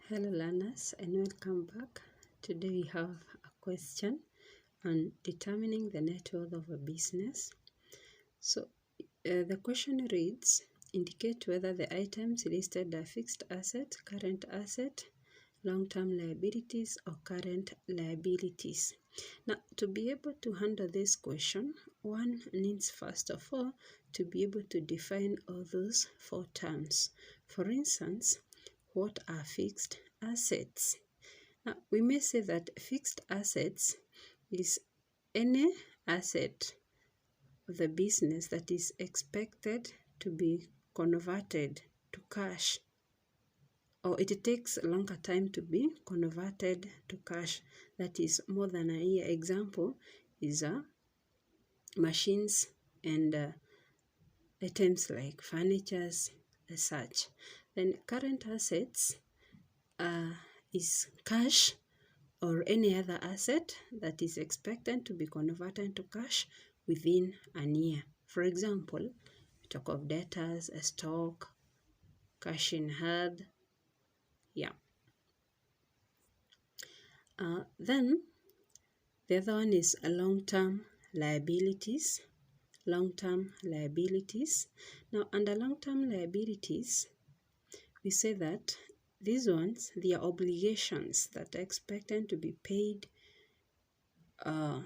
Hello learners and welcome back. Today we have a question on determining the net worth of a business. So the question reads, indicate whether the items listed are fixed asset, current asset, long-term liabilities or current liabilities. Now to be able to handle this question, one needs first of all to be able to define all those four terms. For instance, what are fixed assets? Now, we may say that fixed assets is any asset of the business that is expected to be converted to cash, or it takes a longer time to be converted to cash, that is more than a year. Example is machines and items like furnitures as such. Then current assets is cash or any other asset that is expected to be converted to cash within a year. For example, we talk of debtors, a stock, cash in hand. Yeah. Then the other one is a long-term liabilities. Long-term liabilities. Now, under long-term liabilities, we say that these ones, they are obligations that are expected to be paid or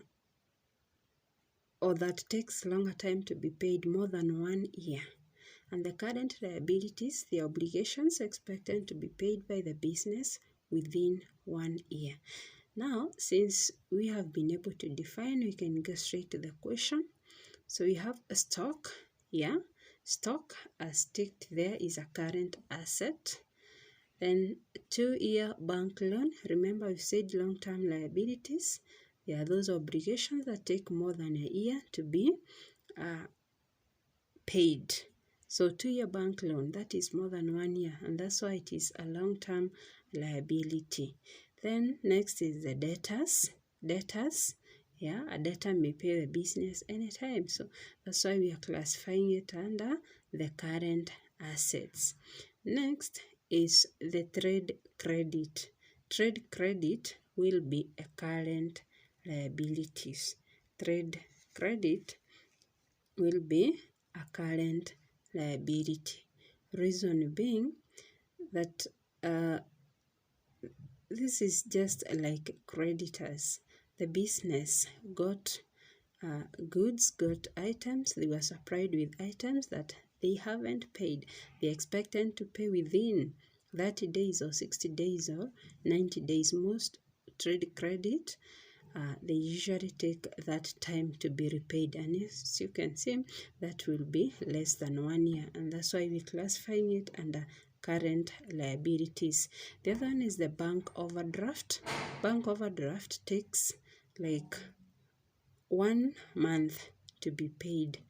that takes longer time to be paid, more than 1 year. And the current liabilities, the obligations expected to be paid by the business within 1 year. Now, since we have been able to define, we can go straight to the question. So we have a stock, yeah. Stock, as ticked there, is a current asset. Then 2-year bank loan. Remember, we said long-term liabilities. There are those obligations that take more than a year to be paid. So 2-year bank loan, that is more than 1 year, and that's why it is a long-term liability. Then next is the debtors. Debtors, yeah, a debtor may pay the business anytime. So that's why we are classifying it under the current assets. Next is the trade credit. Trade credit will be a current liabilities. Trade credit will be a current liability. Reason being that this is just like creditors. The business got goods, got items, they were supplied with items that they haven't paid. They expected to pay within 30 days or 60 days or 90 days. Most trade credit, they usually take that time to be repaid. And as you can see, that will be less than 1 year. And that's why we're classifying it under current liabilities. The other one is the bank overdraft. Bank overdraft takes like 1 month to be paid.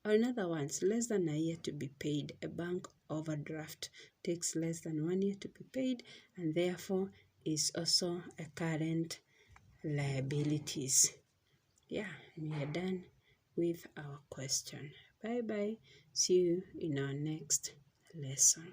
Or in other words, less than a year to be paid. A bank overdraft takes less than 1 year to be paid, and therefore is also a current liabilities. Yeah, and we are done with our question. Bye bye. See you in our next lesson.